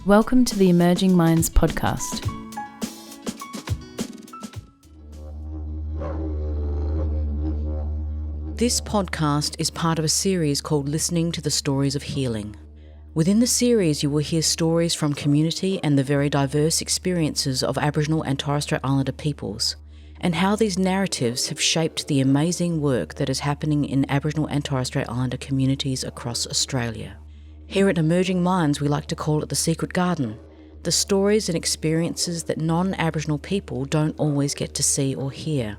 Welcome to the Emerging Minds podcast. This podcast is part of a series called Listening to the Stories of Healing. Within the series, you will hear stories from community and the very diverse experiences of Aboriginal and Torres Strait Islander peoples, and how these narratives have shaped the amazing work that is happening in Aboriginal and Torres Strait Islander communities across Australia. Here at Emerging Minds, we like to call it the secret garden, the stories and experiences that non-Aboriginal people don't always get to see or hear.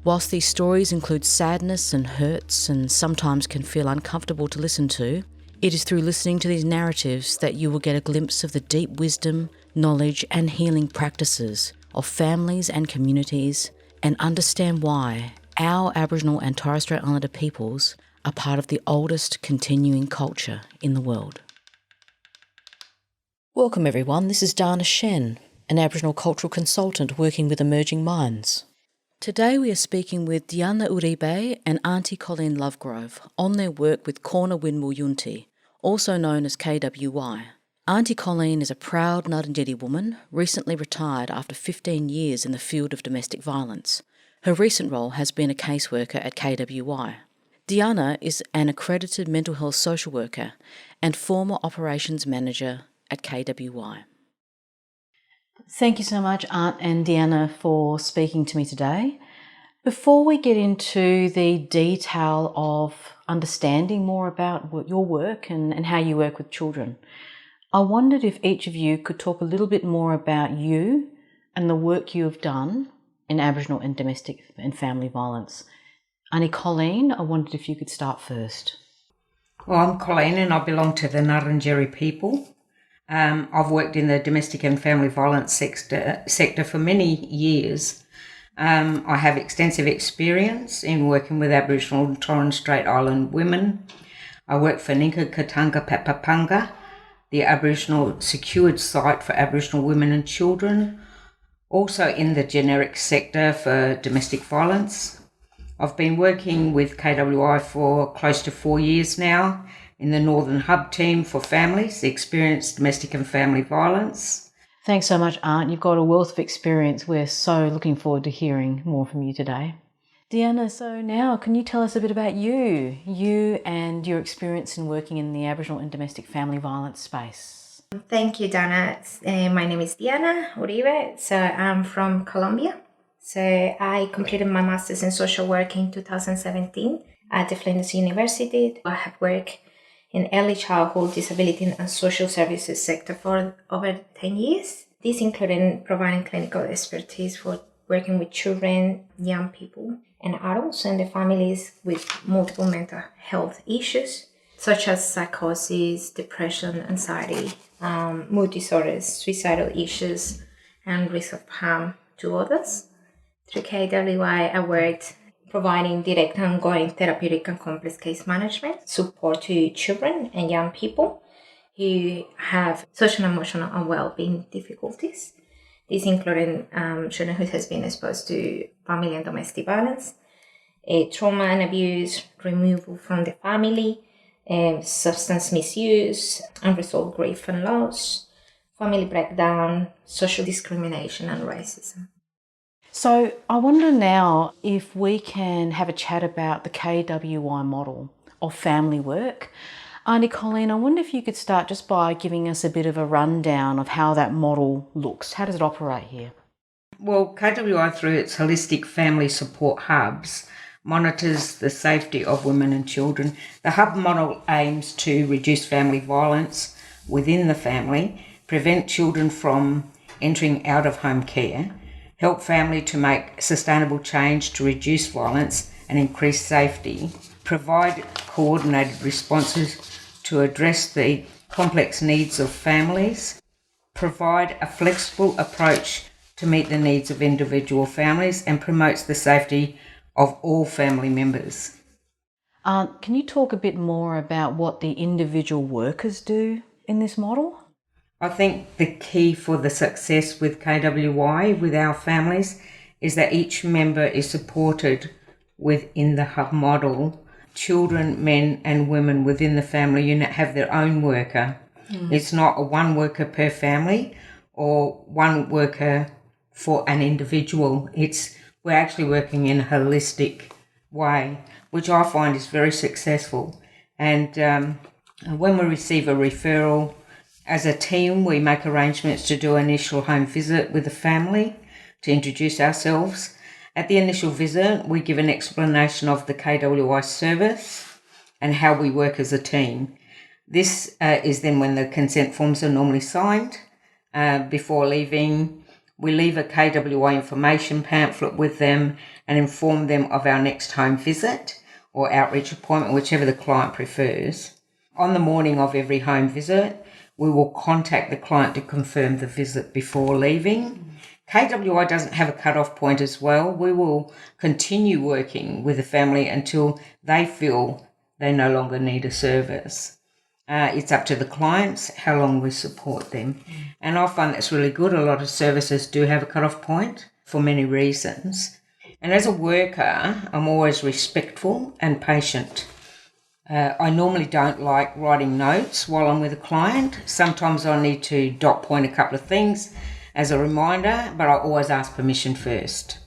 Whilst these stories include sadness and hurts and sometimes can feel uncomfortable to listen to, it is through listening to these narratives that you will get a glimpse of the deep wisdom, knowledge and healing practices of families and communities, and understand why our Aboriginal and Torres Strait Islander peoples are part of the oldest continuing culture in the world. Welcome everyone, this is Dana Shen, an Aboriginal cultural consultant working with Emerging Minds. Today we are speaking with Diana Uribe and Aunty Colleen Lovegrove on their work with Kornar Winmil Yunti, also known as KWY. Aunty Colleen is a proud Ngarrindjeri woman, recently retired after 15 years in the field of domestic violence. Her recent role has been a caseworker at KWY. Diana is an accredited mental health social worker and former operations manager at KWY. Thank you so much, Aunt and Diana, for speaking to me today. Before we get into the detail of understanding more about your work and how you work with children, I wondered if each of you could talk a little bit more about you and the work you have done in Aboriginal and domestic and family violence. Aunty Colleen, I wondered if you could start first. Well, I'm Colleen and I belong to the Ngarrindjeri people. I've worked in the domestic and family violence sector for many years. I have extensive experience in working with Aboriginal and Torres Strait Island women. I work for Ngarrindjeri, the Aboriginal secured site for Aboriginal women and children, also in the generic sector for domestic violence. I've been working with KWI for close to 4 years now in the Northern Hub team for families that experience domestic and family violence. Thanks so much, Aunt. You've got a wealth of experience. We're so looking forward to hearing more from you today. Diana, so now can you tell us a bit about you and your experience in working in the Aboriginal and domestic family violence space? Thank you, Dana. My name is Diana Uribe, so I'm from Colombia. So I completed my master's in social work in 2017 at the Flinders University. I have worked in early childhood, disability and social services sector for over 10 years. This included providing clinical expertise for working with children, young people and adults and their families with multiple mental health issues such as psychosis, depression, anxiety, mood disorders, suicidal issues and risk of harm to others. Through KWI, I worked providing direct and ongoing therapeutic and complex case management support to children and young people who have social and emotional and well-being difficulties. This including children who has been exposed to family and domestic violence, trauma and abuse, removal from the family, substance misuse, unresolved grief and loss, family breakdown, social discrimination and racism. So I wonder now if we can have a chat about the KWY model of family work. Aunty Colleen, I wonder if you could start just by giving us a bit of a rundown of how that model looks. How does it operate here? Well, KWI, through its holistic family support hubs, monitors the safety of women and children. The hub model aims to reduce family violence within the family, prevent children from entering out-of-home care, help family to make sustainable change to reduce violence and increase safety, provide coordinated responses to address the complex needs of families, provide a flexible approach to meet the needs of individual families and promotes the safety of all family members. Can you talk a bit more about what the individual workers do in this model? I think the key for the success with KWY, with our families, is that each member is supported within the hub model. Children, men and women within the family unit have their own worker It's not a one worker per family or one worker for an individual. We're actually working in a holistic way, which I find is very successful. And when we receive a referral, as a team, we make arrangements to do an initial home visit with the family to introduce ourselves. At the initial visit, we give an explanation of the KWI service and how we work as a team. This is then when the consent forms are normally signed. Before leaving, we leave a KWI information pamphlet with them and inform them of our next home visit or outreach appointment, whichever the client prefers. On the morning of every home visit, we will contact the client to confirm the visit before leaving. KWI doesn't have a cut-off point as well. We will continue working with the family until they feel they no longer need a service. It's up to the clients how long we support them. And I find that's really good. A lot of services do have a cut-off point for many reasons. And as a worker, I'm always respectful and patient. I normally don't like writing notes while I'm with a client. Sometimes I need to dot point a couple of things as a reminder, but I always ask permission first.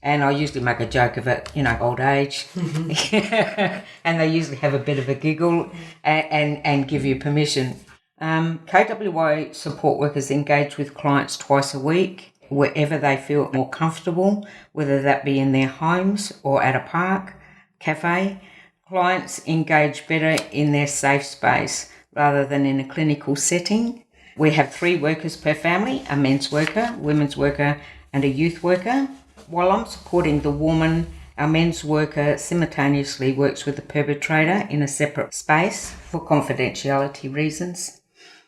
And I usually make a joke of it, old age. And they usually have a bit of a giggle and give you permission. KWI support workers engage with clients twice a week, wherever they feel more comfortable, whether that be in their homes or at a park, cafe. Clients engage better in their safe space rather than in a clinical setting. We have 3 workers per family, a men's worker, women's worker, and a youth worker. While I'm supporting the woman, our men's worker simultaneously works with the perpetrator in a separate space for confidentiality reasons,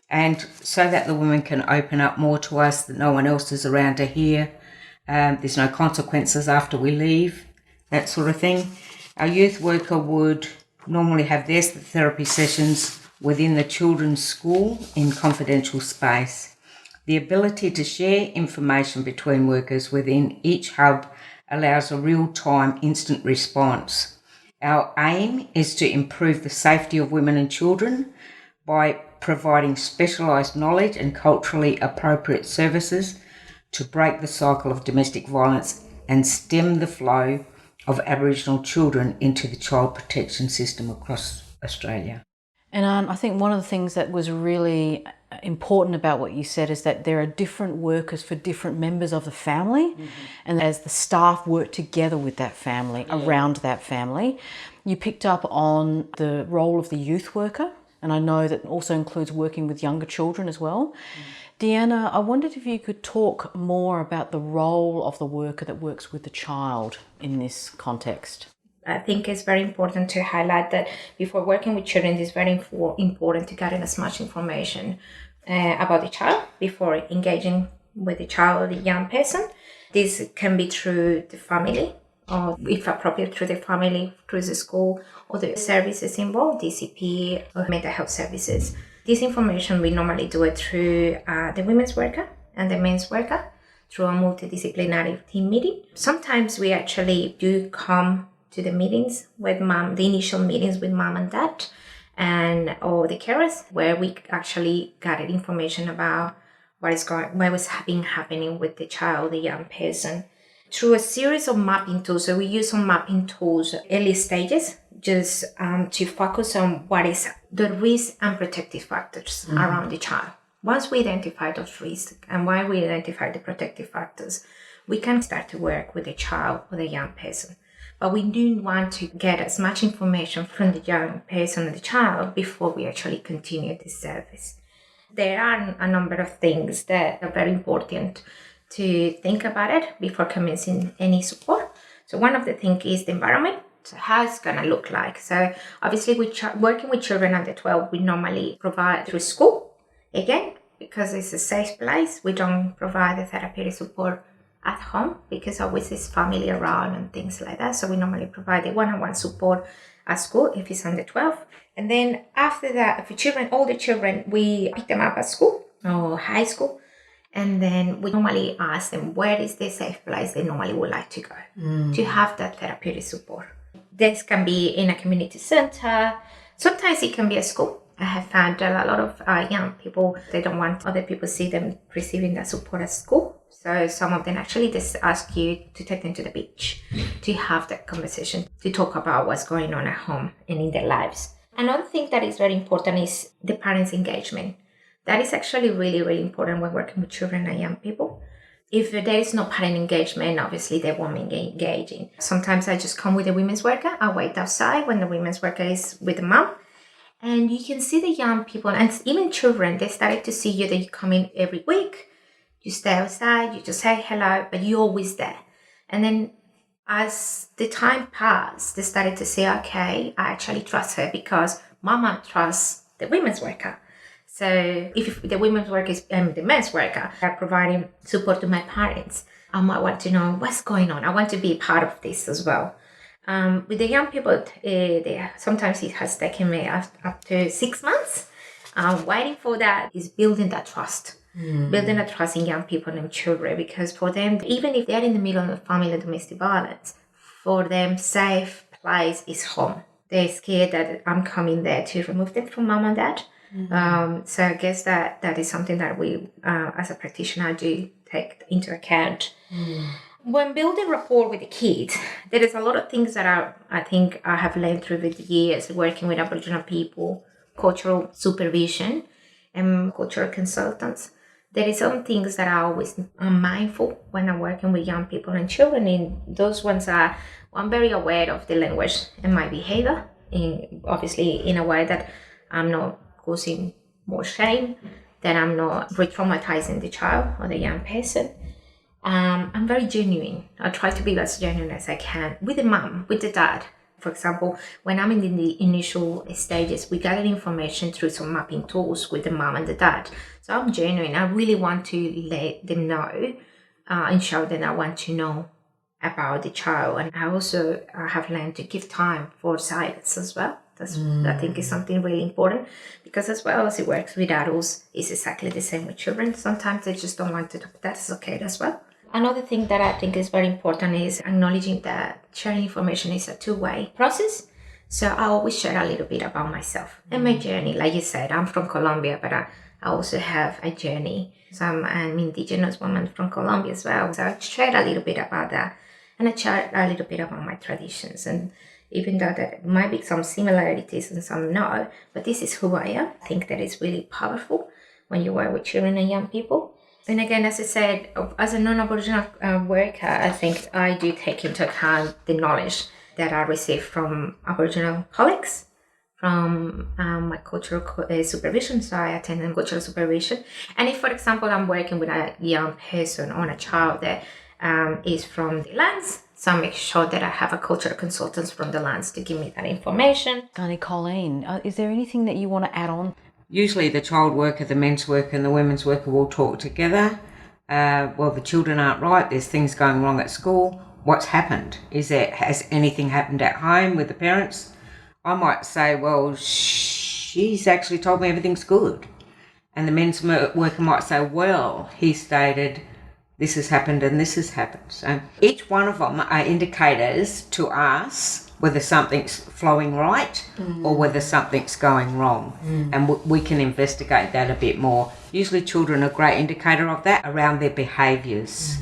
and so that the woman can open up more to us, that no one else is around to hear. There's no consequences after we leave, that sort of thing. Our youth worker would normally have their therapy sessions within the children's school in confidential space. The ability to share information between workers within each hub allows a real-time instant response. Our aim is to improve the safety of women and children by providing specialised knowledge and culturally appropriate services to break the cycle of domestic violence and stem the flow of Aboriginal children into the child protection system across Australia. And I think one of the things that was really important about what you said is that there are different workers for different members of the family. And as the staff work together with that family, around that family, you picked up on the role of the youth worker. And I know that also includes working with younger children as well. Deanna, I wondered if you could talk more about the role of the worker that works with the child in this context. I think it's very important to highlight that before working with children, it's very important to gather as much information about the child before engaging with the child or the young person. This can be through the family, or if appropriate, through the family, through the school, or the services involved, DCP or mental health services. This information, we normally do it through the women's worker and the men's worker through a multidisciplinary team meeting. Sometimes we actually do come to the meetings with mom, the initial meetings with mom and dad, or the carers, where we actually gather information about what was happening with the child, the young person, through a series of mapping tools. So we use some mapping tools early stages, just to focus on what is the risk and protective factors around the child. Once we identify those risks and why we identify the protective factors, we can start to work with the child or the young person. But we do want to get as much information from the young person or the child before we actually continue the service. There are a number of things that are very important to think about it before commencing any support. So one of the things is the environment. So how it's going to look like. So obviously working with children under 12, we normally provide through school. Again, because it's a safe place, we don't provide the therapeutic support at home because always there's family around and things like that. So we normally provide the one-on-one support at school if it's under 12. And then after that, for children, older children, we pick them up at school or high school. And then we normally ask them where is the safe place they normally would like to go to have that therapeutic support. This can be in a community center. Sometimes it can be a school. I have found that a lot of young people, they don't want other people to see them receiving that support at school. So some of them actually just ask you to take them to the beach, to have that conversation, to talk about what's going on at home and in their lives. Another thing that is very important is the parents' engagement. That is actually really, really important when working with children and young people. If there is no parent engagement, obviously they won't be engaging. Sometimes I just come with a women's worker. I wait outside when the women's worker is with the mom. And you can see the young people and even children, they started to see you that you come in every week. You stay outside, you just say hello, but you're always there. And then as the time passed, they started to say, okay, I actually trust her because mama trusts the women's worker. So if the women's worker is the men's worker are providing support to my parents, I might want to know what's going on. I want to be part of this as well. With the young people, sometimes it has taken me up to 6 months. Waiting for that is building that trust. Building a trust in young people and children, because for them, even if they're in the middle of family and domestic violence, for them, safe place is home. They're scared that I'm coming there to remove them from mom and dad. So I guess that is something that we, as a practitioner, do take into account. When building rapport with the kids, there is a lot of things that I think I have learned through the years working with Aboriginal people, cultural supervision, and cultural consultants. There is some things that I'm mindful when I'm working with young people and children. And those ones are, I'm very aware of the language and my behavior, obviously in a way that I'm not causing more shame, that I'm not re-traumatizing the child or the young person. I'm very genuine. I try to be as genuine as I can with the mom, with the dad. For example, when I'm in the initial stages, we gather information through some mapping tools with the mom and the dad. So I'm genuine. I really want to let them know and show them I want to know about the child. And I also have learned to give time for silence as well. I think is something really important, because as well as it works with adults, it's exactly the same with children. Sometimes they just don't want to talk. That's okay as well. Another thing that I think is very important is acknowledging that sharing information is a two-way process. So I always share a little bit about myself and my journey. Like you said, I'm from Colombia, but I also have a journey. So I'm an Indigenous woman from Colombia as well. So I share a little bit about that. And I share a little bit about my traditions. And even though there might be some similarities and some no, but this is who I am. I think that is really powerful when you work with children and young people. And again, as I said, as a non-Aboriginal worker, I think I do take into account the knowledge that I receive from Aboriginal colleagues, from my cultural supervision. So I attend cultural supervision. And if, for example, I'm working with a young person or a child that is from the lands, so I make sure that I have a cultural consultant from the lands to give me that information. Aunty Colleen, is there anything that you want to add on? Usually the child worker, the men's worker and the women's worker will talk together. The children aren't right. There's things going wrong at school. What's happened? Has anything happened at home with the parents? I might say, well, she's actually told me everything's good. And the men's worker might say, well, he stated this has happened and this has happened. So each one of them are indicators to us whether something's flowing right or whether something's going wrong. And we can investigate that a bit more. Usually children are a great indicator of that around their behaviours.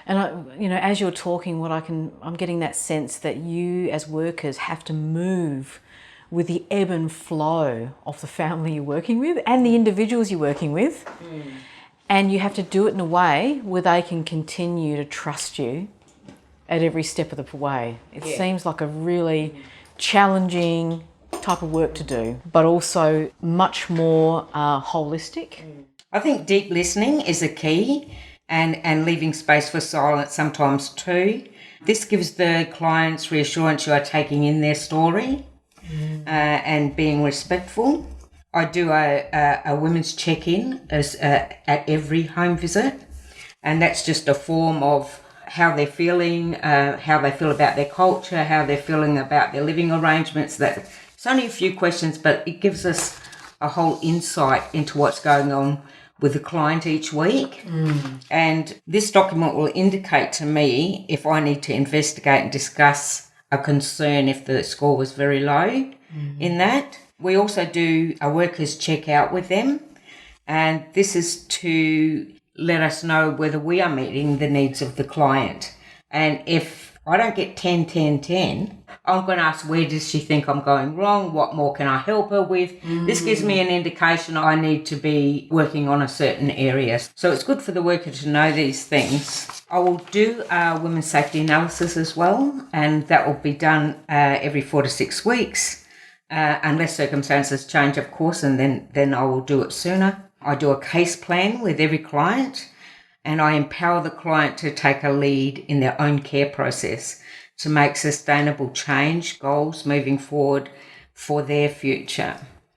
And as you're talking, I'm getting that sense that you as workers have to move with the ebb and flow of the family you're working with and the individuals you're working with. And you have to do it in a way where they can continue to trust you at every step of the way. It seems like a really challenging type of work to do, but also much more holistic. I think deep listening is a key, and leaving space for silence sometimes too. This gives the clients reassurance you are taking in their story and being respectful. I do a women's check-in at every home visit, and that's just a form of how they're feeling, how they feel about their culture, how they're feeling about their living arrangements. It's only a few questions, but it gives us a whole insight into what's going on with the client each week. And this document will indicate to me if I need to investigate and discuss a concern if the score was very low in that. We also do a workers check out with them, and this is to let us know whether we are meeting the needs of the client. And if I don't get 10, 10, 10, I'm going to ask, where does she think I'm going wrong? What more can I help her with? This gives me an indication I need to be working on a certain area. So it's good for the worker to know these things. I will do a women's safety analysis as well, and that will be done every 4 to 6 weeks, unless circumstances change, of course, and then I will do it sooner. I do a case plan with every client, and I empower the client to take a lead in their own care process to make sustainable change goals moving forward for their future.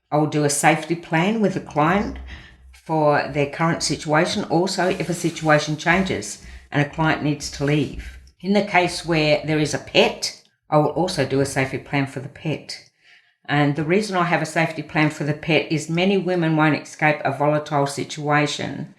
I will do a safety plan with the client for their current situation, also if a situation changes and a client needs to leave. In the case where there is a pet, I will also do a safety plan for the pet. And the reason I have a safety plan for the pet is many women won't escape a volatile situation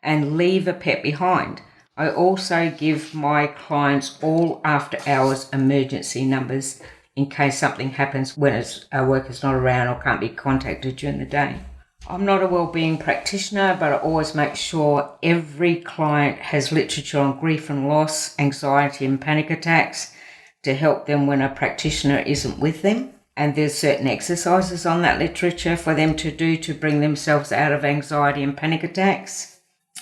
and leave a pet behind. I also give my clients all after hours emergency numbers in case something happens when a worker's not around or can't be contacted during the day. I'm not a wellbeing practitioner, but I always make sure every client has literature on grief and loss, anxiety and panic attacks to help them when a practitioner isn't with them. And there's certain exercises on that literature for them to do to bring themselves out of anxiety and panic attacks.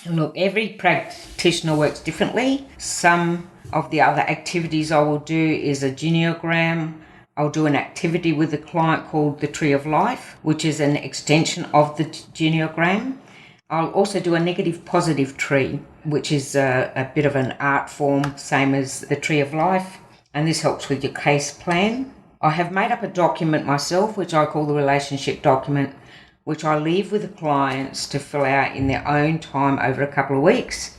Look, every practitioner works differently. Some of the other activities I will do is a genealogram. I'll do an activity with the client called the Tree of Life, which is an extension of the genealogram. I'll also do a negative positive tree, which is a bit of an art form, same as the Tree of Life. And this helps with your case plan. I have made up a document myself, which I call the relationship document, which I leave with the clients to fill out in their own time over a couple of weeks,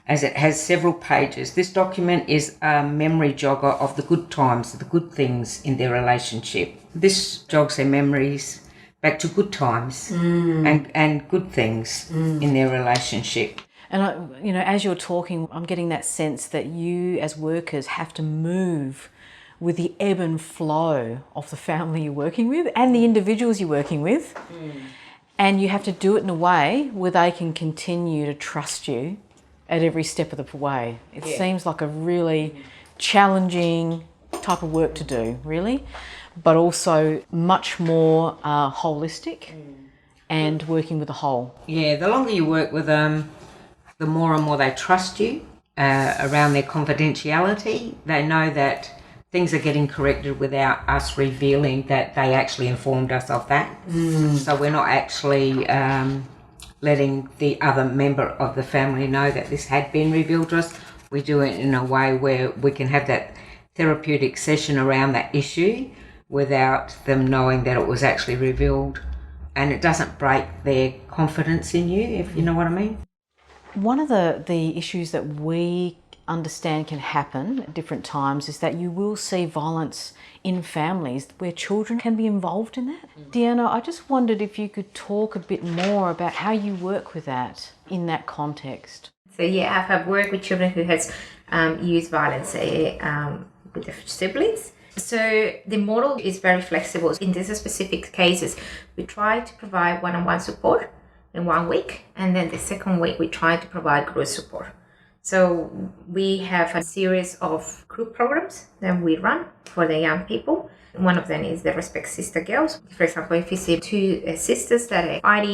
as it has several pages. This document is a memory jogger of the good times, the good things in their relationship. This jogs their memories back to good times and good things in their relationship. And, as you're talking, I'm getting that sense that you as workers have to move with the ebb and flow of the family you're working with and the individuals you're working with. And you have to do it in a way where they can continue to trust you at every step of the way. It seems like a really challenging type of work to do, really, but also much more holistic and working with the whole. Yeah, the longer you work with them, the more and more they trust you around their confidentiality. They know that things are getting corrected without us revealing that they actually informed us of that. So we're not actually letting the other member of the family know that this had been revealed to us. We do it in a way where we can have that therapeutic session around that issue without them knowing that it was actually revealed, and it doesn't break their confidence in you, if you know what I mean. One of the issues that we understand can happen at different times is that you will see violence in families where children can be involved in that. Deanna, I just wondered if you could talk a bit more about how you work with that in that context. So yeah, I've worked with children who has used violence with their siblings. So the model is very flexible. In these specific cases, we try to provide one-on-one support in 1 week, and then the second week we try to provide group support. So we have a series of group programs that we run for the young people. One of them is the Respect Sister Girls. For example, if you see two sisters that are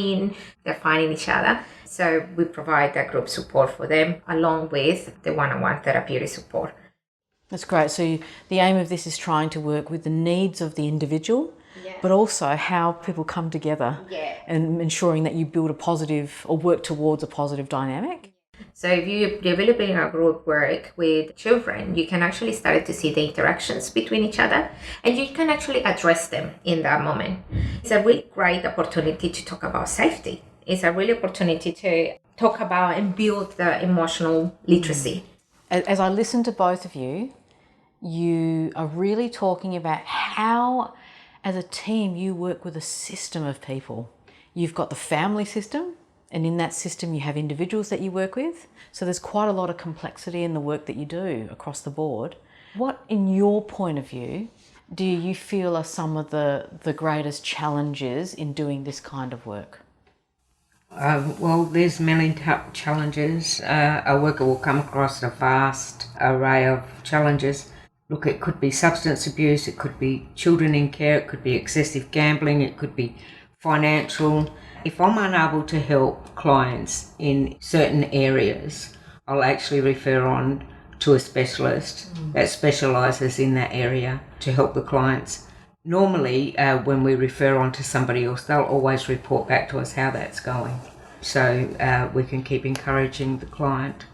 they're fighting each other. So we provide that group support for them along with the one-on-one therapeutic support. That's great. So the aim of this is trying to work with the needs of the individual, but also how people come together and ensuring that you build a positive or work towards a positive dynamic. So if you're developing a group work with children, you can actually start to see the interactions between each other, and you can actually address them in that moment. It's a really great opportunity to talk about safety. It's a really opportunity to talk about and build the emotional literacy. As I listen to both of you, you are really talking about how, as a team, you work with a system of people. You've got the family system, and in that system you have individuals that you work with. So there's quite a lot of complexity in the work that you do across the board. What, in your point of view, do you feel are some of the greatest challenges in doing this kind of work? Well, there's many challenges. A worker will come across a vast array of challenges. Look, it could be substance abuse, it could be children in care, it could be excessive gambling, it could be financial. If I'm unable to help clients in certain areas, I'll actually refer on to a specialist that specialises in that area to help the clients. Normally, when we refer on to somebody else, they'll always report back to us how that's going. So we can keep encouraging the client.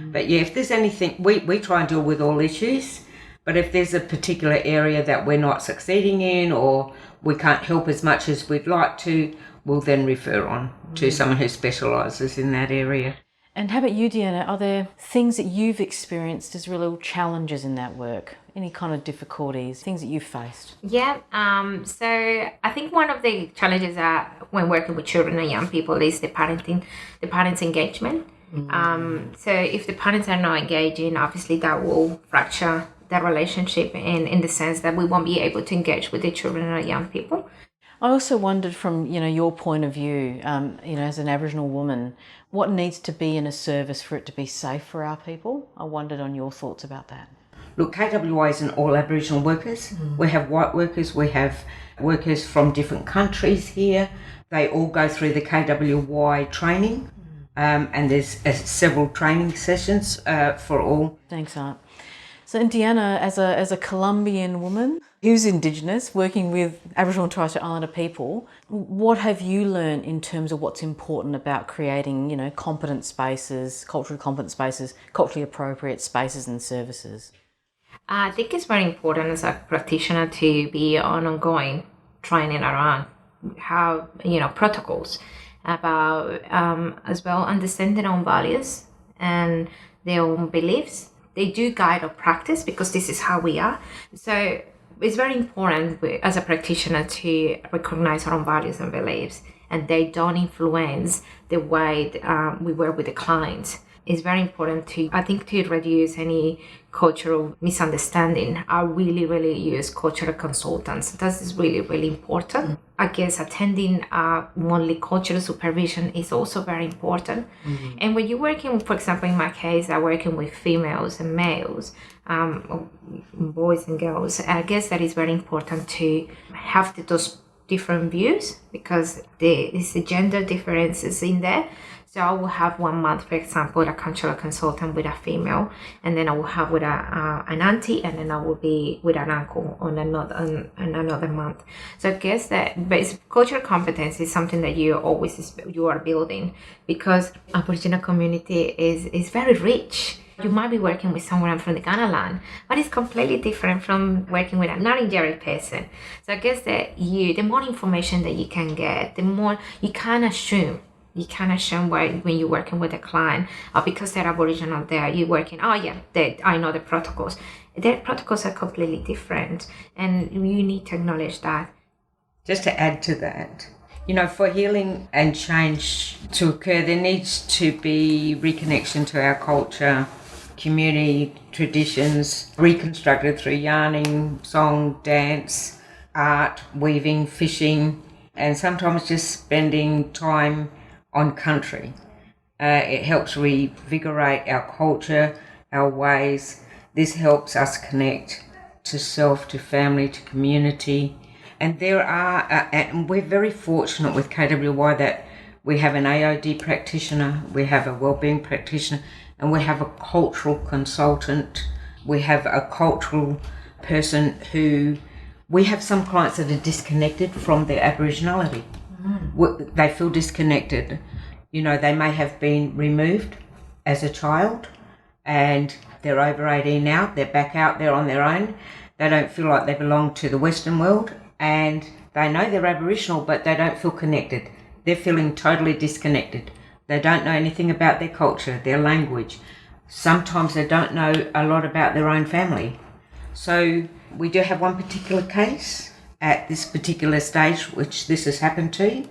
But yeah, if there's anything, we try and deal with all issues. But if there's a particular area that we're not succeeding in or we can't help as much as we'd like to, we'll then refer on to someone who specialises in that area. And how about you, Deanna? Are there things that you've experienced as real challenges in that work? Any kind of difficulties, things that you've faced? Yeah, so I think one of the challenges when working with children and young people is the parents' engagement. So if the parents are not engaging, obviously that will fracture the relationship in the sense that we won't be able to engage with the children and young people. I also wondered from, your point of view, as an Aboriginal woman, what needs to be in a service for it to be safe for our people? I wondered on your thoughts about that. Look, KWI isn't all Aboriginal workers. We have white workers, we have workers from different countries here. They all go through the KWI training, and there's several training sessions for all. Thanks, Art. So, Deanna, as a Colombian woman who's Indigenous, working with Aboriginal and Torres Strait Islander people, what have you learned in terms of what's important about creating, competent spaces, culturally competent spaces, culturally appropriate spaces and services? I think it's very important as a practitioner to be on ongoing training around how, protocols about, as well, understanding their own values and their own beliefs. They do guide our practice because this is how we are. So it's very important as a practitioner to recognize our own values and beliefs, and they don't influence the way we work with the clients. It's very important to reduce any cultural misunderstanding. I really, really use cultural consultants. That is really, really important. I guess attending monthly cultural supervision is also very important. And when you're working, for example, in my case, I'm working with females and males, boys and girls. I guess that is very important to have those different views because there's the gender differences in there. So I will have 1 month, for example, a cultural consultant with a female, and then I will have with an auntie, and then I will be with an uncle on another month. So I guess that basic cultural competence is something that you are building because Aboriginal community is very rich. You might be working with someone from the Ghana land, but it's completely different from working with a Ngarrindjeri person. So I guess that the more information that you can get, the more you can assume. You can't assume when you're working with a client, because they're Aboriginal there, you're working, I know the protocols. Their protocols are completely different, and you need to acknowledge that. Just to add to that, for healing and change to occur, there needs to be reconnection to our culture, community, traditions, reconstructed through yarning, song, dance, art, weaving, fishing, and sometimes just spending time on country. It helps revigorate our culture, our ways. This helps us connect to self, to family, to community. And and we're very fortunate with KWI that we have an AOD practitioner, we have a wellbeing practitioner, and we have a cultural consultant. We have a cultural person we have some clients that are disconnected from their Aboriginality. They feel disconnected. They may have been removed as a child and they're over 18 now. They're back out there on their own. They don't feel like they belong to the Western world, and they know they're Aboriginal, but they don't feel connected. They're feeling totally disconnected. They don't know anything about their culture, their language. Sometimes they don't know a lot about their own family. So we do have one particular case at this particular stage, which this has happened to.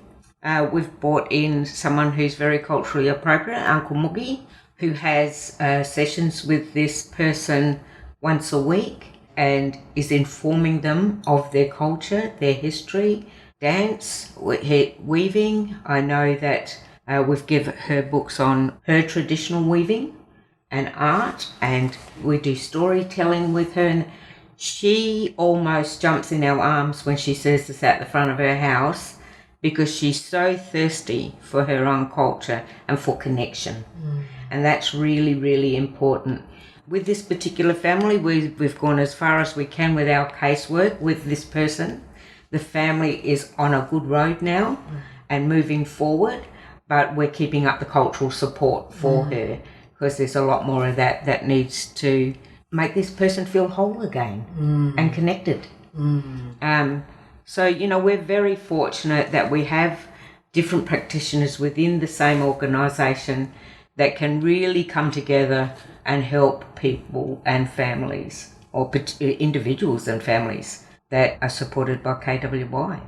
We've brought in someone who's very culturally appropriate, Uncle Moogie, who has sessions with this person once a week. and is informing them of their culture, their history, dance, weaving. I know that we've given her books on her traditional weaving and art, and we do storytelling with her, and she almost jumps in our arms when she sees us at the front of her house because she's so thirsty for her own culture and for connection. And that's really, really important. With this particular family, we've gone as far as we can with our casework with this person. The family is on a good road now and moving forward, but we're keeping up the cultural support for her because there's a lot more of that needs to make this person feel whole again and connected. So, you know, we're very fortunate that we have different practitioners within the same organisation that can really come together and help people and families, or individuals and families that are supported by KWY.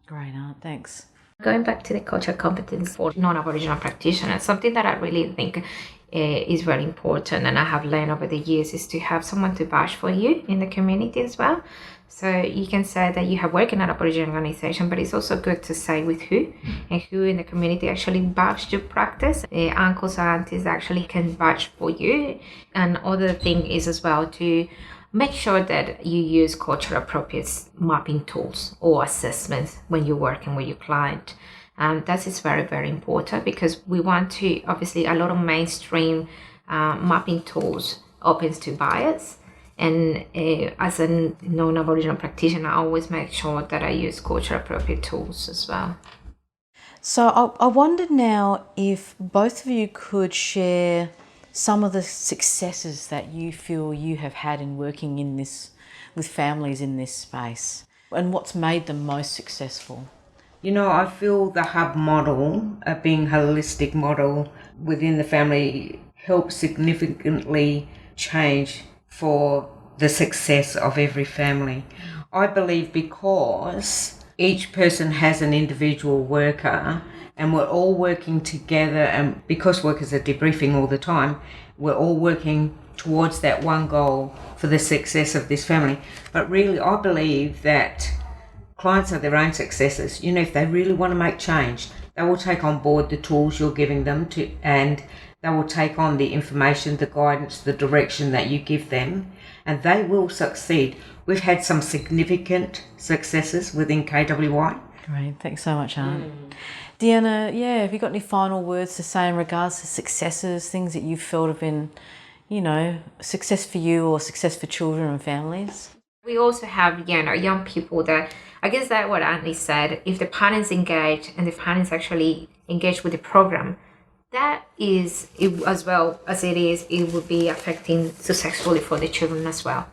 Great, Aunt. Thanks. Going back to the cultural competence for non-Aboriginal practitioners, something that I really think is very important, and I have learned over the years, is to have someone to vouch for you in the community as well. So you can say that you have worked in an Aboriginal organisation, but it's also good to say with who, and who in the community actually vouch your practice. Uncles or aunties actually can vouch for you. And other thing is as well to make sure that you use cultural appropriate mapping tools or assessments when you're working with your client. That is very, very important, because we want to, obviously, a lot of mainstream mapping tools opens to bias. And as a non-Aboriginal practitioner, I always make sure that I use cultural appropriate tools as well. So I wondered now if both of you could share some of the successes that you feel you have had in working in this with families in this space, and what's made them most successful. You know, I feel the hub model, being a holistic model within the family, helps significantly change for the success of every family. I believe because each person has an individual worker and we're all working together, and because workers are debriefing all the time, we're all working towards that one goal for the success of this family. But really, I believe that clients are their own successes. You know, if they really want to make change, they will take on board the tools you're giving them to, and they will take on the information, the guidance, the direction that you give them, and they will succeed. We've had some significant successes within KWY. Great, thanks so much, Aunt. Deanna, have you got any final words to say in regards to successes, things that you felt have been, you know, success for you or success for children and families? We also have, young people that, I guess that what Aunty said, if the parents engage and the parents actually engage with the program, that is, as well as it would be affecting successfully for the children as well.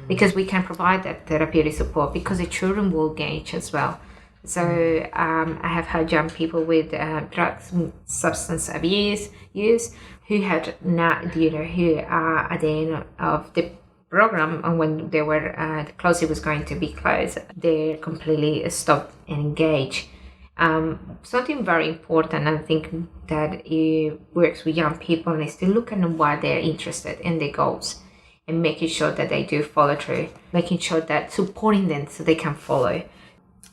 Because we can provide that therapeutic support, because the children will engage as well. So I have had young people with drugs, substance abuse use, who had not, who are at the end of the program, and when they were closed, it was going to be closed, they completely stopped and engaged. Something very important, I think, that it works with young people, is to look at what they're interested in, their goals, and making sure that they do follow through, making sure that supporting them so they can follow.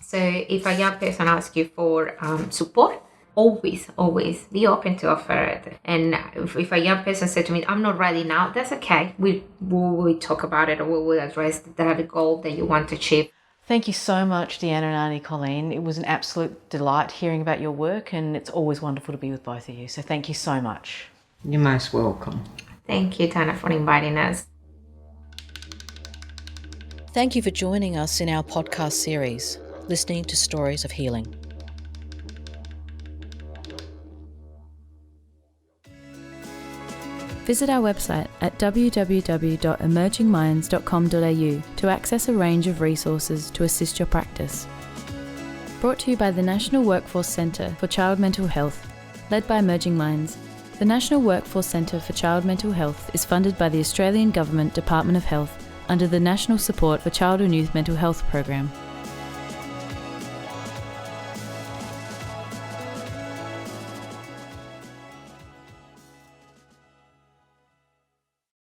So if a young person asks you for support, always be open to offer it. And if a young person said to me, I'm not ready now, that's okay. We'll talk about it, or we will address that goal that you want to achieve. Thank you so much, Deanna and Aunty Colleen. It was an absolute delight hearing about your work, and it's always wonderful to be with both of you. So thank you so much. You're most welcome. Thank you, Tana, for inviting us. Thank you for joining us in our podcast series, Listening to Stories of Healing. Visit our website at www.emergingminds.com.au to access a range of resources to assist your practice. Brought to you by the National Workforce Centre for Child Mental Health, led by Emerging Minds. The National Workforce Centre for Child Mental Health is funded by the Australian Government Department of Health under the National Support for Child and Youth Mental Health Program.